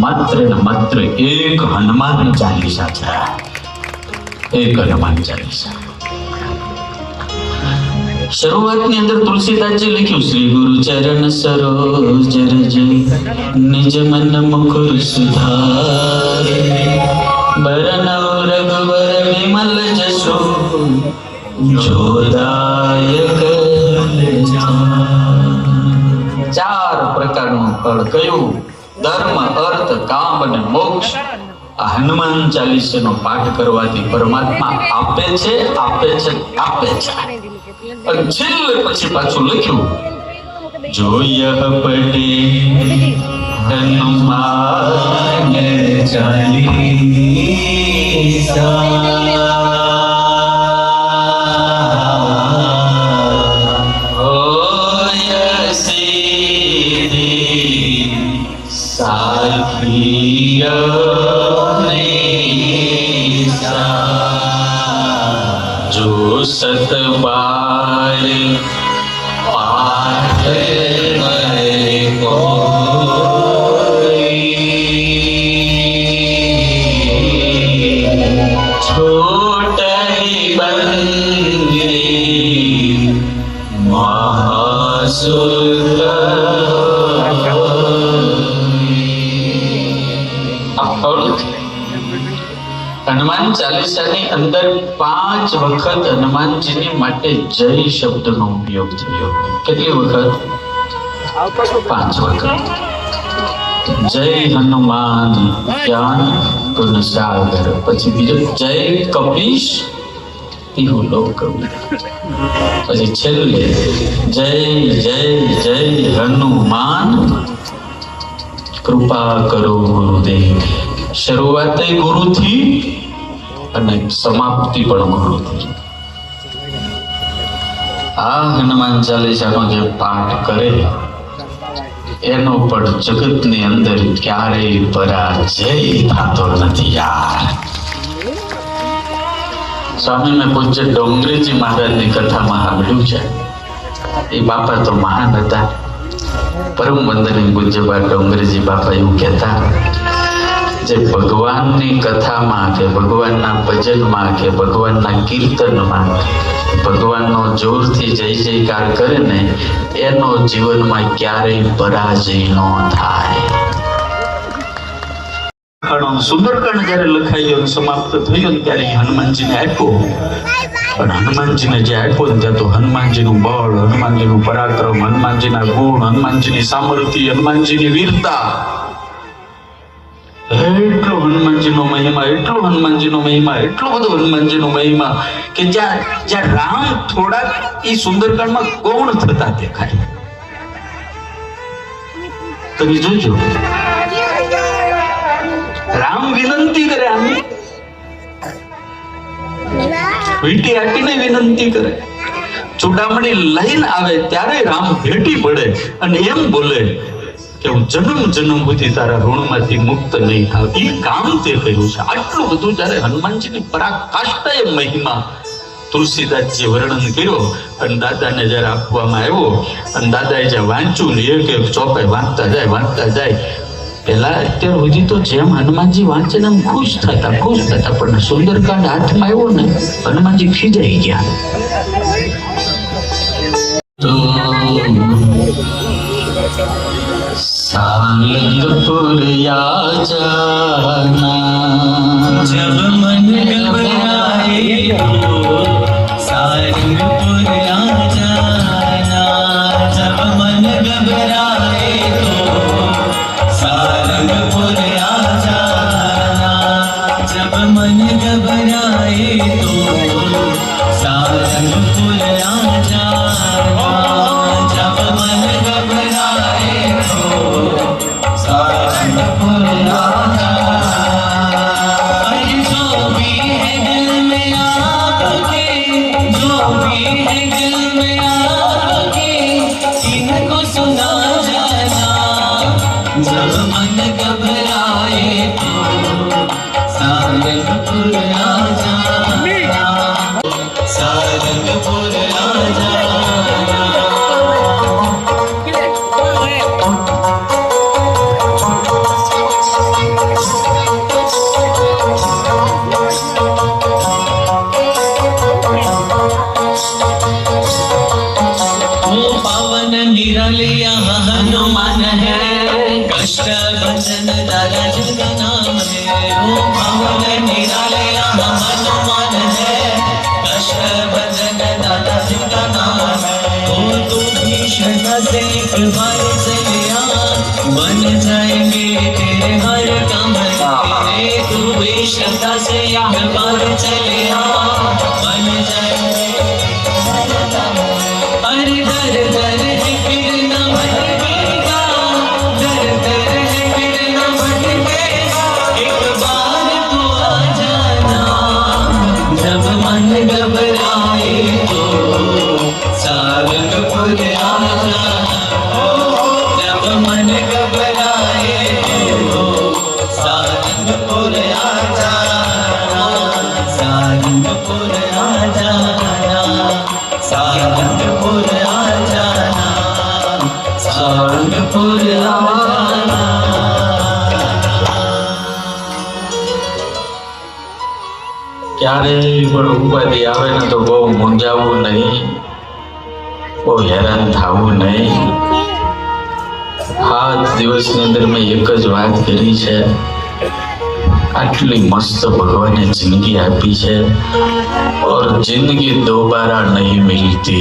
માત્ર ને માત્ર એક હનુમાન ચાલીસા છે, એક હનુમાન ચાલીસા. શરૂઆતની અંદર તુલસીદાસજી લખ્યું, શ્રી ગુરુ ચરણ સરોજ રજ નિજ મન મુકુર સુધારે, બરનવ રઘુવર વિમલ જશો જોદાયક. ચાર પ્રકારનું ફળ કયું? ધર્મ, અર્થ, કામ અને મોક્ષ. આ હનુમાન ચાલીસાનો પાઠ કરવાથી પરમાત્મા આપે છે, આપે છે, આપે છે. અને છેલ્લે પછી પાછું લખ્યું, જો યહ પઢે હનુમાન ચાલીસા जो सत बार पाठ छोट बंदे महासुर. હનુમાન ચાલીસાની અંદર 5 વખત હનુમાનજીની માટે જય શબ્દનો ઉપયોગ થયો. કેટલી વખત? 5 વખત. જય હનુમાન જ્ઞાન ગુણ સાગર, પછી બીજો જય કપીશ તિહુ લોક, પછી છેલ્લે જય જય જય હનુમાન કૃપા કરો ગુરુદેવ. શરૂઆત ગુરુથી અને સમાપ્તિ પણ ગુરુથી. આ હનુમાન ચાલીસાનો જે પાઠ કરે એનો પણ જગતની અંદર ક્યારેય પરાજય થતો નથી યાર. સ્વામી મેં પૂજ્ય ડોંગરેજી મહારાજની કથામાં સાંભળ્યું છે. એ બાપા તો મહાન હતા. પરમ વંદનીય પૂજ્ય ડોંગરેજી બાપા એવું કહેતા, જે ભગવાનની કથામાં કે ભગવાનના ભજનમાં કે ભગવાનના કીર્તનમાં ભગવાનનો જોરથી જય જયકાર કરે ને એનો જીવનમાં ક્યારેય પરાજય ન થાય. સુંદરકાંડ જયારે લખાયો સમાપ્ત થયો ત્યારે હનુમાનજીને આપ્યો. પણ હનુમાનજીને જે આપ્યો ને ત્યાં તો હનુમાનજીનું બળ, હનુમાનજીનું પરાક્રમ, હનુમાનજીના ગુણ, હનુમાનજીની સામર્થ્ય, હનુમાનજીની વીરતા, એટલો હનુમાનજીનો મહિમા, એટલો હનુમાનજીનો મહિમા, એટલો બધો હનુમાનજીનો મહિમા કે જ્યાં રામ થોડાક એ સુંદરકાંડમાં ગૌણ થતા દેખાય. તમે જોજો, રામ વિનંતી કરે, આમ વીંટી હાટીને વિનંતી કરે. ચૂડામણી લઈને આવે ત્યારે રામ ભેટી પડે અને એમ બોલે કે હું જન્મ જન્મ સુધી તારા ઋણમાંથી મુક્ત નહીં થાવ. એ કામ તે કર્યું છે. આટલું બધું જયારે હનુમાનજીની પરાકાષ્ઠા એ મહિમા તુલસીદાસજીએ વર્ણન કર્યો અને દાદાને જયારે આપવામાં આવ્યો અને દાદાએ જે વાંચ્યું ને એક એક ચોપે વાંચતા જાય. પેલા અત્યાર સુધી તો જેમ હનુમાનજી વાંચે ને એમ ખુશ થતા, પણ સુંદરકાંડ હાથમાં આવ્યો ને હનુમાનજી ખીજાઈ ગયા. सारंगपुर या जाना जब मन घबराए तो सारंगपुर या जाना जब मन घबराए तो सारंगपुर या जाना जब मन घबराए तो सारंगपुर या जाना जब मन घबराए तो सारंगपुर या जब मन घबराए तो सारंगपुर आ जाना, सारंगपुर आ जाना। वो पावन निरालिया हनुमान है, कष्ट भंजन दादा जिनका नाम है। वो पावन निरालिया हनुमान है, कष्ट भंजन दादा जिनका नाम है। वो तो भीषण से एक बार चले आ, बन जाएंगे तेरे हर काम तेरे। तू भीषण से एक बार चले आ, बन जाएंगे हर काम। अरे दर दर है फिर न भटकेगा, दर दर है फिर न भटकेगा, एक बार तो आ जाना। जब मन घबराए तो सारंगपुर आ जाना, जब मन घबराए तो सारंगपुर आ जाना, सारंगपुर आ जाना, सारंगपुर आ जाना, सारंगपुर आ जाना। ક્યારેય પણ ઉપાધિ આવે ને તો બહુ મૂંઝાવું નહીં, બહુ હેરાન થવું નહીં. 7 દિવસની અંદર મેં એક જ વાત કરી છે, આટલી મસ્ત ભગવાને જિંદગી આપી છે और जिंदगी दोबारा नहीं मिलती,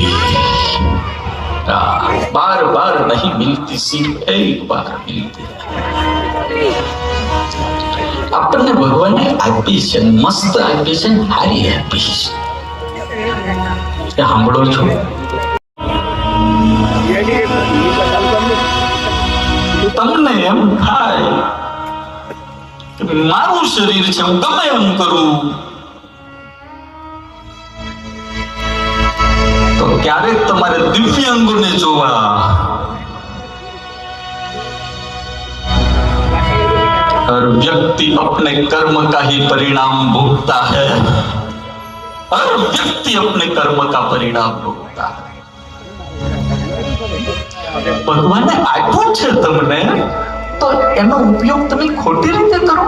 बार बार नहीं मिलती, सिर्फ एक बार मिलती. આપણને ભગવાને આપી છે, મસ્ત આપી છે, હારી આપી છે. સાંભળો છો? તમને એમ થાય કે મારું શરીર છે, હું ગમે એમ કરું, તો ક્યારેક તમારે દિવ્યાંગોને જોવા, हर व्यक्ति अपने कर्म का ही परिणाम भोगता है, हर व्यक्ति अपने कर्म का परिणाम भोगता है. ભગવાને આપ્યું છે તમને, તો એનો ઉપયોગ તમે ખોટી રીતે કરો.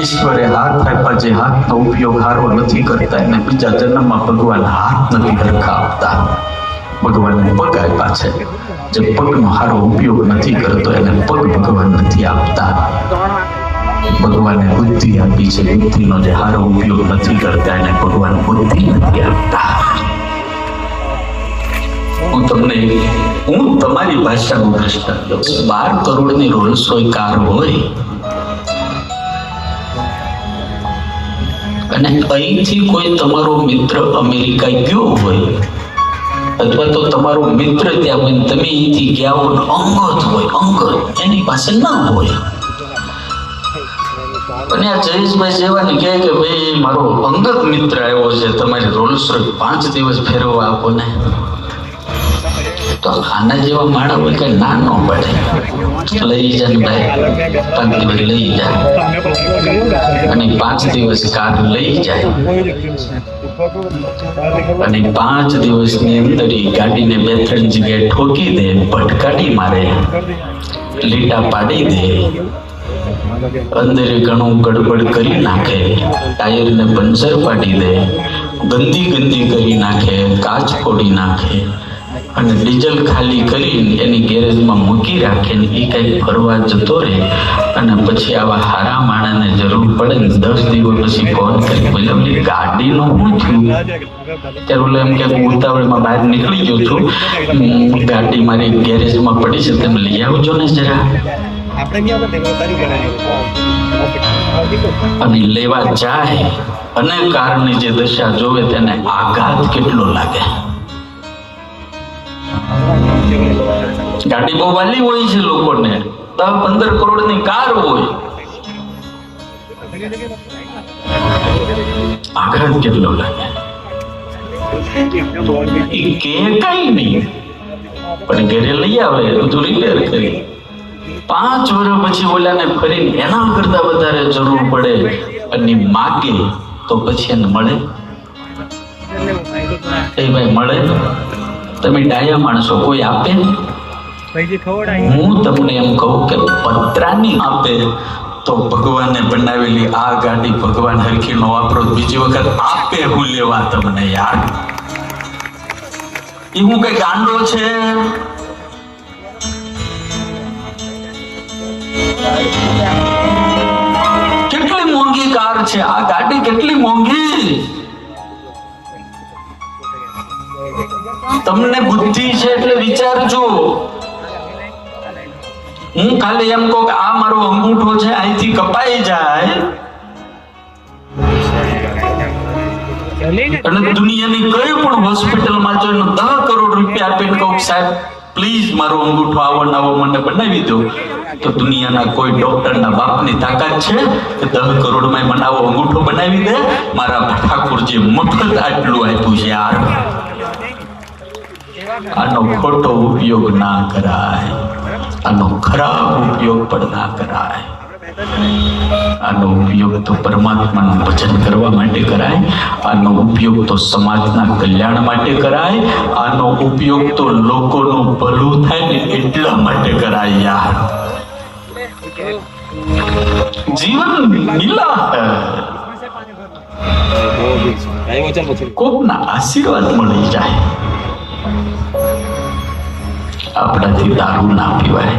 ઈશ્વરે હાથ આપ્યા, જે હાથનો ઉપયોગ સારો નથી કરતા એને બીજા જન્મમાં ભગવાન હાથ નથી હરખા આપતા. ભગવાનને પગ આપ્યા છે, જે પગનો સારો ઉપયોગ નથી કરતો એને પગ ભગવાન નથી આપતા. ભગવાને બુદ્ધિ આપી છે, બુદ્ધિનો જે સારો ઉપયોગ નથી કરતા એને ભગવાન બુદ્ધિ નથી આપતા. હું તમારી ભાષાનું દ્રષ્ટાંત દઉં. 12 કરોડની રોલ્સ રોય કાર હોય અને અહીંથી કોઈ તમારો મિત્ર અમેરિકા ગયો હોય, અથવા તો તમારો મિત્ર ત્યાં હોય, તમે અહીંથી ગયા હો, અંગત હોય, અંગત એની પાસે ના હોય, અને આ જયેશભાઈ જેવાને કહે કે ભાઈ મારો અંગત મિત્ર આવ્યો છે, તમારી રોલ્સ રોય 5 દિવસ ફેરવવા આપો ને, તો આના જેવા માણા હોય કે ના ન પડે, લઈ જા ને ભાઈ, 5 દિવસ લઈ જાય, અને 5 દિવસ કાર લઈ જાય, અને 5 દિવસની અંદર ગાડીને 2-3 જગ્યાએ ઠોકી દે, ભટકાડી મારે, લીટા પાડી દે, અંદર ઘણું ગડબડ કરી નાખે, ટાયરને પંચર પાડી દે, ગંદી કરી નાખે, કાચ ફોડી નાખે, અને ડીઝલ ખાલી કરીને એની ગેરેજમાં મૂકી રાખે ને એ કંઈક ફરવા જતો રહે, અને પછી આવા હારા માણસને જરૂર પડે ને 10 દિવસ પછી ફોન કરી બોલે ગાડીનું શું થયું, ત્યારે બોલે એમ કે હું ઉતાવળમાં બહાર નીકળી ગયો છું, ગાડી મારી ગેરેજમાં પડી છે, તમે લઈ આવજો ને જરા. અને લેવા જાય અને કારની જે દશા જોવે તેને આઘાત કેટલો લાગે. ગાડી બહુ વાલી હોય છે લોકોને, 10-15 કરોડની કાર હોય, આઘાત કેટલો લાગે. એ કે કઈ નહીં, પણ ઘરે લઈ આવે બધું રિપેર કરી 5 વર્ષ પછી ઓલાને ફરી એના કરતા વધારે જરૂર પડે અને માગે તો પછી એને મળે? એ ભાઈ મળે? તમે ડાયા માણસો, કોઈ આપે? હું તમને એમ કહું કે પતરાની આપે તો ભગવાને બનાવેલી આ ગાડી ભગવાન હરખી નો વાપરો, બીજી વખત આપે હું લેવા તમને યાર? એ હું કઈ ગાંડો છે? કેટલી મોંઘી કાર છે આ ગાડી, કેટલી મોંઘી! તમને બુદ્ધિ છે એટલે વિચારજો. હું ખાલી એમ કહું કે આ મારો અંગૂઠો છે અહીંથી કપાઈ જાય અને દુનિયાની કઈ પણ હોસ્પિટલમાં જઈને 10 કરોડ રૂપિયા આપીને કહું સાહેબ પ્લીઝ મારો અંગૂઠો આવો નવો મને બનાવી દો, તો દુનિયાના કોઈ ડોક્ટરના બાપની તાકાત છે કે 10 કરોડમાં મને આવો અંગૂઠો બનાવી દે? મારા ઠાકોરજી મફત આટલું આપ્યું છે યાર. આનો ખોટો ઉપયોગ ના કરાય, આનો ખરાબ ઉપયોગ પણ ના કરાય. આનો ઉપયોગ તો પરમાત્માનું ભજન કરવા માટે કરાય, આનો ઉપયોગ તો સમાજના કલ્યાણ માટે કરાય, આનો ઉપયોગ તો લોકોનું ભલું થાય ને એટલા માટે કરાય યાર. જીવન મિલા કોકના આશીર્વાદ મળી જાય. આપણાથી દારૂ ના પીવાય.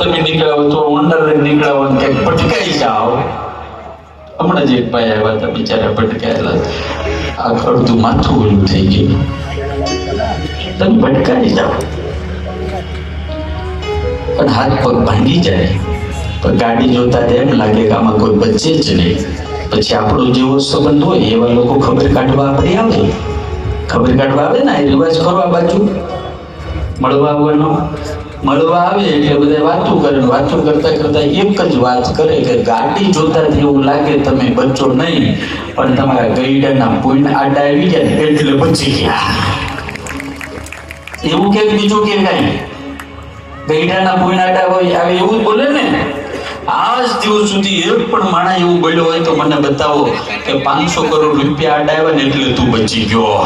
તમે નીકળ્યા તો ઓંડર નીકળ્યા કે ભટકાઈ જાઓ. હમણાં જ એક ભાઈ આવ્યા હતા બિચારા ભટકાયેલા, આ અડધું માથું ઓલું થઈ ગયું. તમે ભટકાઈ જાઓ પણ હાથ પગ ભાંગી જાય, પણ ગાડી જોતા એમ લાગે કે આમાં કોઈ બચે જ નહીં. પછી આપણો જેવો સંબંધ હોય એવા લોકો ખબર કાઢવા આપણે આવે, ખબર કાઢવા આવે ને રિવાજ કરવા બાજુ મળવા આવવાનો. મળવા આવે એટલે બધા વાતો કરે, વાતો કરતા કરતા એક જ વાત કરે કે ગાડી જોતાથી એવું લાગે તમે બચો નહીં, પણ તમારા ગઈડાના પોઈન્ટ આડા આવી ગયા એટલે બચી ગયા. એવું કે બીજું કે કાંઈ ગઈડાના પોઈન્ટ આડા હોય આવે એવું જ બોલે ને. આજ દિવસ સુધી એક પણ માણસ એવું બોલ્યો હોય તો મને બતાવો કે 500 કરોડ રૂપિયા આડા આવ્યા ને એટલે તું બચી ગયો.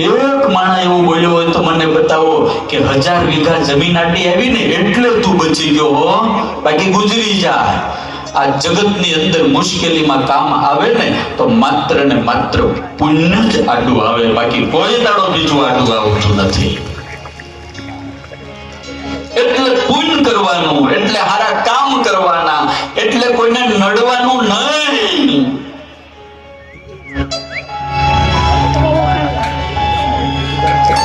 એક માણસ એવું બોલ્યો હોય તો મને બતાવો કે 1000 વીઘા જમીન આડી આવી ને એટલે તું બચી ગયો હો, બાકી ગુજરી જાય. આ જગતની અંદર મુશ્કેલીમાં કામ આવે ને તો માત્ર ને માત્ર પુણ્ય જ આડું આવે, બાકી કોઈ દાડો બીજું આડું આવતું નથી. એટલે પુણ્ય કરવાનું, એટલે સારા કામ કરવાના, એટલે કોઈને નડવાનું નહીં.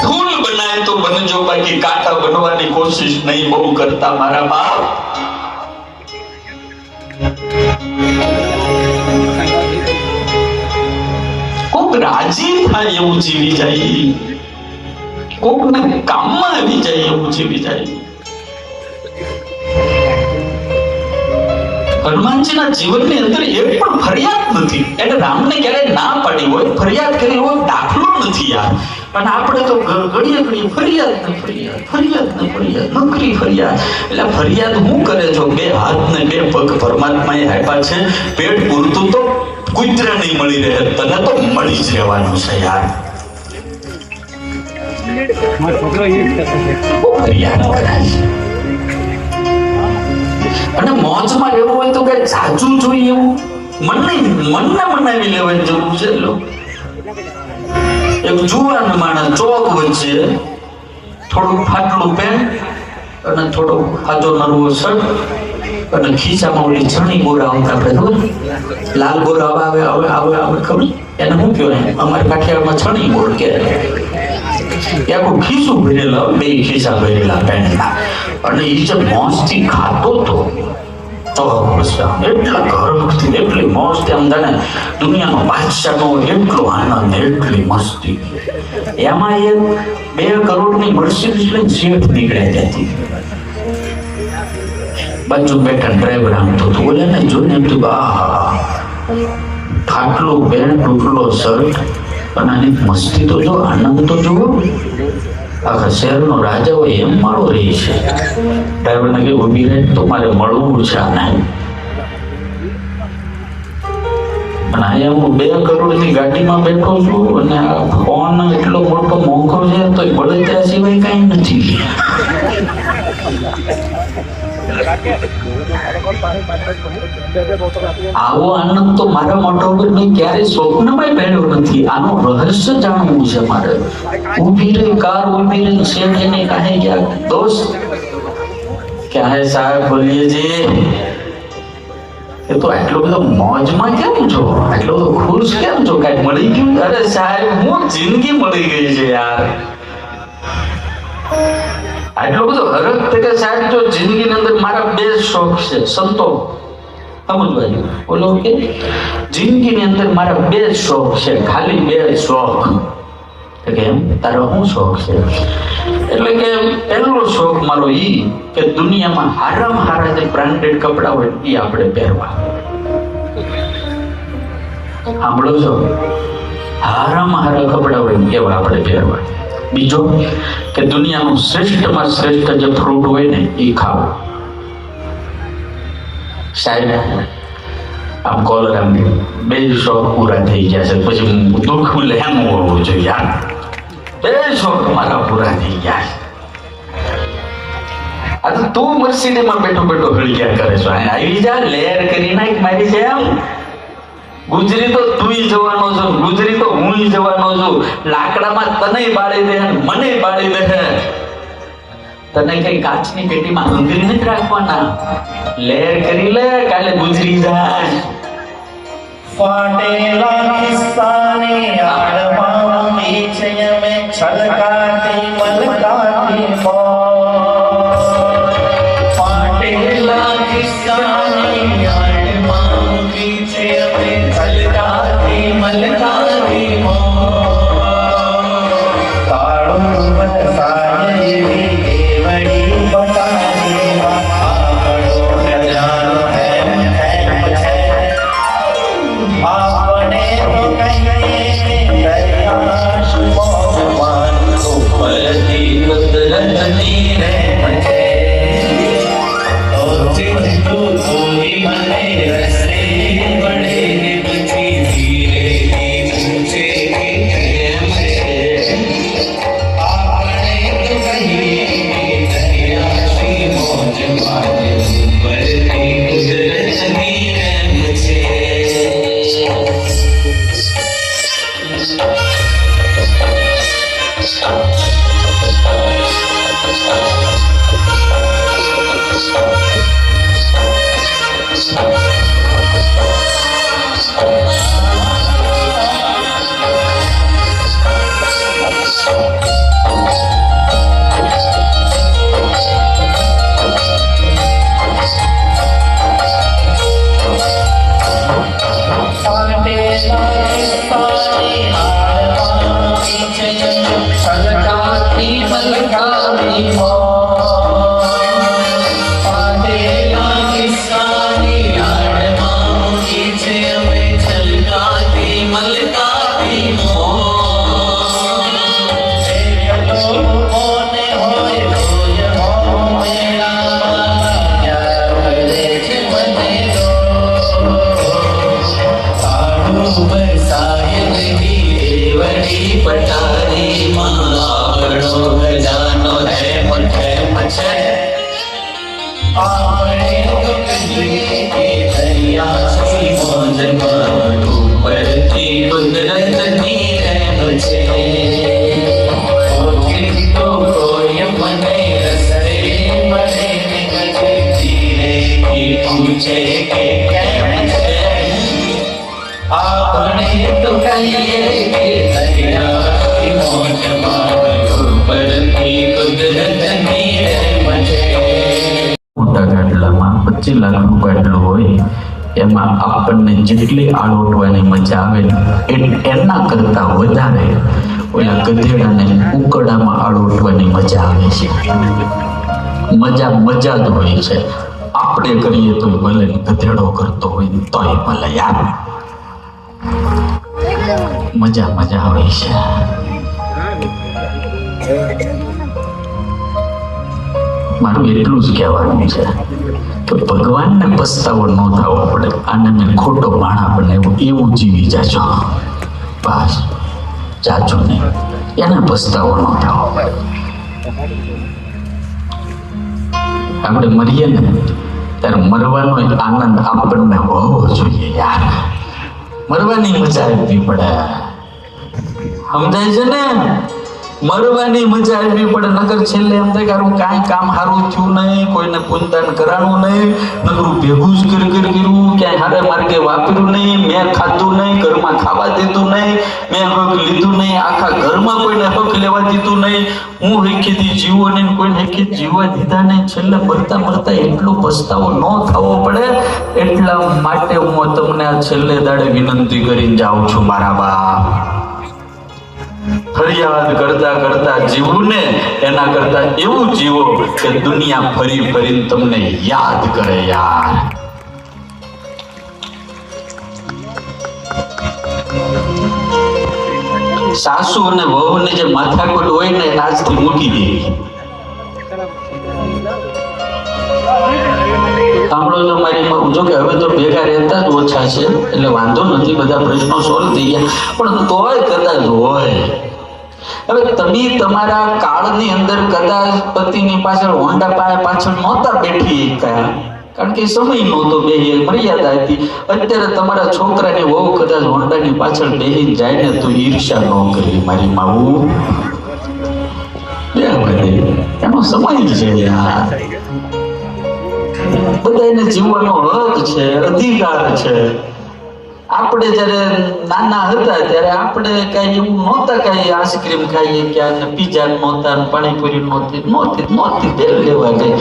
ફૂલ બનાય તો બનજો, બાકી કાંટા બનવાની કોશિશ નહીં બહુ કરતા મારા બાપ. રાજી થાય એવું જીવી જાય, કોકને કામમાં આવી જાય એવું જીવી જાય. હનુમાનજીના જીવનની અંદર એક પણ ફરિયાદ નથી. એટલે રામને ક્યારેય ના પાડી હોય, ફરિયાદ કરી હોય દાખલો નથી યાર. પણ આપણે તો ઘડીએ ઘડીએ ફરિયાદ ને ફરિયાદ, ફરિયાદ ને ફરિયાદ, નોકરી ફરિયાદ. એટલે ફરિયાદ હું કરે છો? બે હાથ ને બે પગ પરમાત્માએ આપ્યા છે. પેટ પૂરતું તો કુતરા નહીં મળી રહે, તને તો મળી જ રહેવાનું છે યાર. ફરિયાદ કરાય. અને મોજમાં રહેવું હોય તો કઈ સાચું જોઈએ એવું મનને મનાવી લેવાની જરૂર છે. એક જુવાન માણસ ચોક વચ્ચે થોડુંક ફાટલું પેન્ટ અને થોડુંક હાજો નરવો શર્ટ અને ખીચામાં ઓલી છણી બોરા આવતા આપણે ખબર, લાલ બોરા આવે આવે આવે આવે ખબર એને શું કહેવાય? અમારે કાઠિયાવાડમાં છણી બોર કે આખું ખીસું ભરેલા, બે ખીસા ભરેલા પેન્ટના. અને એ જે મોજથી ખાતો હતો એટલા ગર્વથી, એટલી મોજથી, આમ જાણે દુનિયાનો બાદશાહનો એટલો આનંદ, એટલી મસ્તી. એમાં એ 2 કરોડની મર્સિડીઝ લઈને શેઠ નીકળ્યા ત્યાંથી. બાજુ બેઠા ડ્રાઈવર આમ તો બોલે ને જોઈને એમ થયું, આહા ફાટલું પેન્ટ, તૂટલો શર્ટ અને આની મસ્તી તો જો, આનંદ તો જુઓ. આખા શહેરનો રાજા હોય એમ માળો રહી છે. ડ્રાઈવરને કે ઉભી રહે તો મારે મળવું છે આને. અને અહીંયા હું 2 કરોડની ગાડીમાં બેઠો છું અને આ ફોન એટલો મોટો મોંઘો છે તો બળે ત્યાં સિવાય કઈ નથી. આવો આનંદ તો મારા મોઢા ઉપર મેં ક્યારે સ્વપ્નમાં પહેર્યો નથી. આનું રહસ્ય જાણવું છે મારે. ઉભી રહી કાર, ઉભી રહી શેઠ એને કહે ગયા, દોસ્ત ક્યાં હે સાહેબ, બોલીએ જી. એ તો આટલો બધો મોજમાં કેમ છો? આટલો બધો ખુશ કેમ છો? કઈ મળી ગયું? અરે સાહેબ હું જિંદગી મળી ગઈ છે યાર. આટલો બધો હરખ કે સાહેબ જો જિંદગીની અંદર મારા 2 શોખ છે. સંતો સમજવાયું બોલો કે જિંદગીની અંદર મારા 2 શોખ છે, ખાલી 2 શોખ. કે એમ તારો શું શોખ છે? એટલે કે પહેલો શોખ મારો ઈ કે દુનિયામાં હારામાં હારા જે બ્રાન્ડેડ કપડા હોય એ આપણે પહેરવા. સાંભળો છો? હારામાં હારા કપડા હોય એવા આપણે પહેરવા. બીજો કે દુનિયાનું શ્રેષ્ઠમાં શ્રેષ્ઠ જે ફ્રૂટ હોય ને એ ખાવું. સાહેબ આમ કોલર 2 શોખ પૂરા થઈ ગયા છે, પછી દુઃખ લેવાનું હોવું જોઈએ યાર. 2 શોખ મારા પૂરા થઈ ગયા છે. આ તો તું મર્સિડીઝમાં બેઠો બેઠો હળિયા કરે છો. આવી જા, લેર કરી નાખ મારી જેમ. ગુજરી તો તુંય જવાનો છો, ગુજરી તો હુંય જવાનો છું. લાકડામાં તને બાળી દે, મને બાળી દે. તને કઈ કાચની પેટીમાં હંગરી નથી રાખવાના. લેર કરી લે, કાલે ગુજરી જાય. ફાટેલા કિસ્સાની આડમાં પીછે મેં છલકાતી મલકાતી મોત. ફાટેલા કિસ્સાની આડમાં પીછે મેં છલકાતી મલકાતી મોત. તાળું બરસાય એવી કેવડી બતા દેવા આપણો ખજાનો હે છે. આપણે તો કહીએ દરિયા મોહવાન ઉપરથી કુદરતની રહેમ છે. તો ચિંતુ કોઈ મને રસ્તે પડે ને પછી ધીરેથી પૂછે કે કેમ છે. આપણે તો કહીએ દરિયા શ્રી મોજમાં ઉપરથી કુદરતની રહેમ છે. ફાટેલા કિસ્સાની પાટેલા કિસ્સાની યાદમાં મૂકી છે અમે છલકાતી મલકાતી મોં. કોને હોય રોજ મોમેરા યાર ભલે છે મને સાડું બરસાય નહીં દેવડી પટારી માં આપણો ખજાનો હેમ હેમ છે. આપણે તો કહીએ કે દરિયાથી મોજમાં ઉપરથી કુદરતની રહેમ છે. તો કોઈ મને રસરે મળે નીકળે ધીરેથી પૂછે કે કેમ છે. આપણે તો કહીએ કે દરિયાથી મોજમાં ઉપરથી કુદરતની રહેમ છે. મોટા ગાડલામાં 25 લાખનું ગાડલું હોય એમાં આપણને જેટલી આળોટવાની મજા આવે ને એના કરતા વધારે ઓલા ગધેડાને ઉકરડામાં આળોટવાની મજા આવે છે. મજા જ હોય છે. આપણે કરીએ તો ભલે ને ગધેડો કરતો હોય ને તોય ભલે યાર મજા આવે છે. મારું એટલું જ કહેવાનું છે કે ભગવાનને પસ્તાવો ન થવો પડે. આને મેં ખોટો માણા બનાવ્યો એવું જીવી જાજો બસ, જાજો નહીં. એને પસ્તાવો ન થવો પડે. આપણે મરીએ ને ત્યારે મરવાનો આનંદ આપણને હોવો જોઈએ યાર. મરવાની મજા આવવી પડે, સમજાય છે ને? મરવાની મજા આવવી પડે. નગર છેલ્લે એમ થાય કે હારું કાંઈ કામ સારું થયું નહીં, કોઈને પુણ્યદાન કરાણું નહીં, નગરું ભેગું જ કર્યું, ક્યાંય હારે માર્ગે વાપર્યું નહીં, મેં ખાધું નહીં, ઘરમાં ખાવા દીધું નહીં, મેં હક લીધું નહીં, આખા ઘરમાં કોઈને હક લેવા દીધું નહીં, હું હેખીથી જીવો નહીં, કોઈને હેખી જીવવા દીધા નહીં. છેલ્લે મરતા એટલો પસ્તાવો ન થવો પડે એટલા માટે હું તમને આ છેલ્લે દાડે વિનંતી કરીને જાઉં છું મારા બાપ. ફરિયાદ કરતા જીવવું ને એના કરતા એવું જીવો કે દુનિયા ફરીને તમને યાદ કરે યાર. સાસુ અને વહુને જે માથાકૂટ હોય ને આજથી મૂકી દેવી. સાંભળો છો મારી, જો કે હવે તો ભેગા રહેતા જ ઓછા છે એટલે વાંધો નથી, બધા પ્રશ્નો સોલ્વ થઈ ગયા, પણ તોય કદાચ હોય. હવે તમે તમારા કાળની અંદર કદાચ પતિની પાછળ હોન્ડા પાછળ નહોતા બેઠી કારણ કે સમય નહોતો, બે મર્યાદા હતી. અત્યારે તમારા છોકરાની વહુ કદાચ હોન્ડાની પાછળ બેહી જાય ને તો ઈર્ષા ન કરી મારી માવું. એનો સમય છે યાર. બધાને જીવવાનો હક છે, અધિકાર છે. આપણે જયારે નાના હતા ત્યારે આપણે કઈ એવું નહોતા, કઈ આઈસ્ક્રીમ ખાઈએ ક્યાં, પીઝા નહોતા, પાણીપુરી નહોતી તેલ લેવા ગઈ.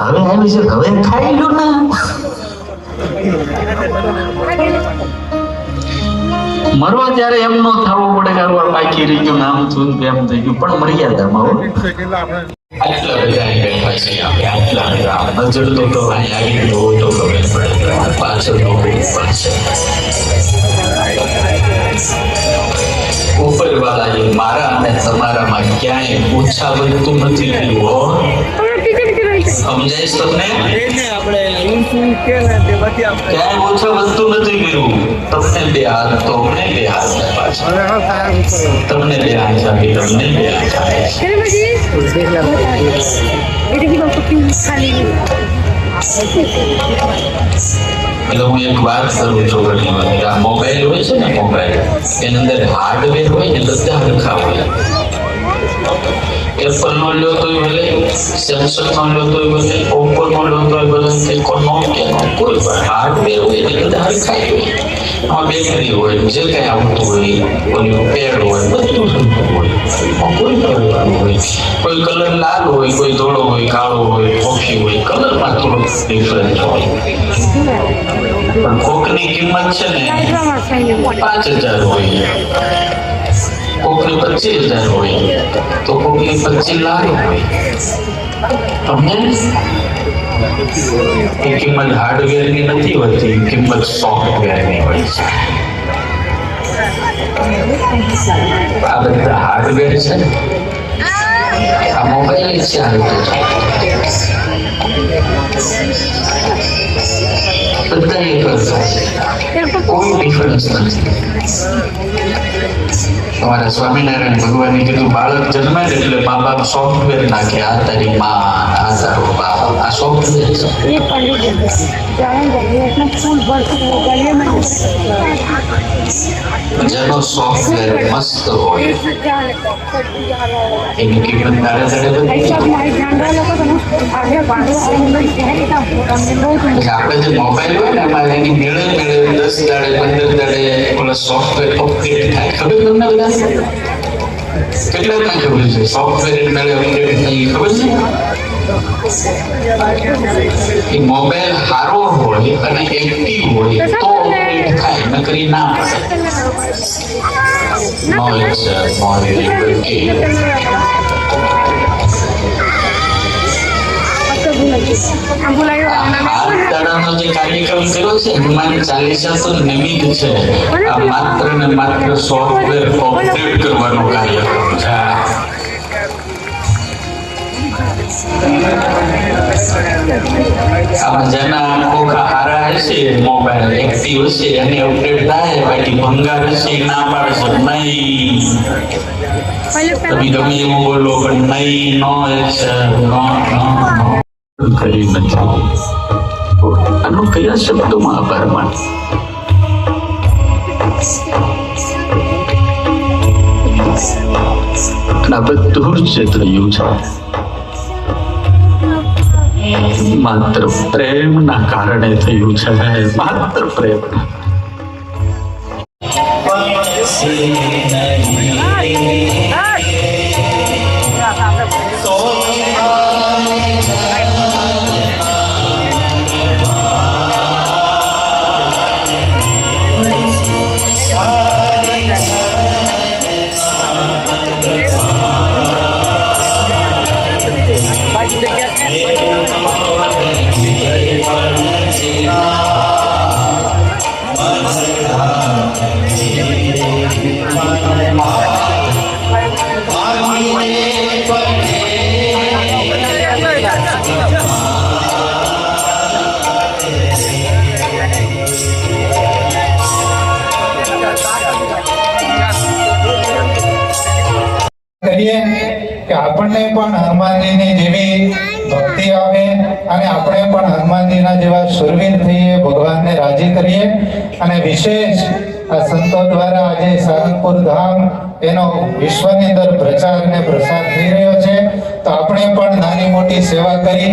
હવે આવી છે, હવે ખાઈ લો ને. મરવા ત્યારે એમ ન થવું પડે કે આ બાકી રહી ગયું, નામ થયું તેમ થઈ ગયું, પણ મર્યાદામાં હો. આટલા બધા બેઠા છે આપણે, આટલા બધા નજર તો કવાય આવી તો ખબર પડે પાછળ નો પાછળ ઉપરવાળાએ મારા અને તમારામાં ક્યાંય ઓછા વધતું નથી કર્યું હો. સમજાય તમને? ક્યાંય ઓછા વધતું નથી કર્યું. તમને બે હાથ તો અમને બે હાથ પાછળ, તમને બે હાથ આપી તમને બે હાથ આપે. એટલે હું એક વાત કરું છું ઘણી વાર, આ મોબાઈલ હોય છે ને, મોબાઈલ એની અંદર હાર્ડવેર હોય ને બધા હરખા હોય. એપલ નો લ્યો તો ભલે, સેમસંગ નો લ્યો તો ભલે, ઓપ્પો નો લ્યો તો ભલે, નોકિયા નો, કોઈ પણ હાર્ડવેર હોય એટલે બધા હરખા હોય. આમાં બેટરી હોય, જે કઈ આવતું હોય, કોઈ પેડ હોય, બધું સરખું હોય. કોઈ કરવાનું હોય, કોઈ કલર લાલ હોય, કોઈ ધોળો હોય, કાળો હોય, કોફી હોય, કલરમાં થોડો ડિફરન્સ હોય. પણ કોકની કિંમત છે ને 5,000 હોય, કોકની 25,000 હોય તો કોકની 25 લાખ હોય. તમને એ કિંમત હાર્ડવેરની નથી હોતી, કિંમત સોફ્ટવેરની હોય છે. આ બધા હાર્ડવેર છે ને, આ મોબાઈલ છે, આ રીતે બધા એક જ છે, કોઈ ડિફરન્સ નથી. તમારા સ્વામિનારાયણ ભગવાને કીધું બાળક જન્મે એટલે મા બાપ સોફ્ટવેર નાખે, આ તારી માં, આ તારો બાપ, આ સોફ્ટવેર છે. જેનો સોફ્ટવેર મસ્ત હોય એની કિંમત તારે તારે બધી. આપણે જે મોબાઈલ હોય ને એમાં એની મેળે 10 દાડે 15 દાડે ઓલા સોફ્ટવેર અપડેટ થાય. ખબર તમને બધા કેટલા ને ખબર છે સોફ્ટવેર મેળે અપડેટ થઈ? ખબર છે? એ મોબાઈલ સારો હોય અને એક્ટિવ હોય તો અપડેટ થાય, નકરી ના પડે. નોલેજ હાથતળાનો જે કાર્યક્રમ કર્યો છે હનુમાન ચાલીસા તો નિમિત્ત છે. આ માત્ર ને માત્ર સોફ્ટવેર અપડેટ કરવાનો કાર્યક્રમ છે. આમાં જેના ખોખા હારા હશે, મોબાઈલ એક્ટિવ હશે એને અપડેટ થાય, બાકી ભંગાર હશે ના પાડશે નહીં. તમે ગમે એવું બોલો પણ નહીં, નો કરી નથી. આનો કયા શબ્દોમાં આભાર માનો? આ બધું જ થયું છે માત્ર પ્રેમના કારણે થયું છે, માત્ર પ્રેમ. કરીએ કે આપણને પણ હનુમાનજીની જેવી ભક્તિ આવે અને આપણે પણ હનુમાનજીના જેવા શુરવીર થઈએ, ભગવાનને રાજી કરીએ. અને વિશેષ આ સંતો દ્વારા આજે સારંગપુર ધામ એનો વિશ્વની અંદર પ્રચાર અને પ્રસાર થઈ રહ્યો છે, તો આપણે પણ નાની મોટી સેવા કરી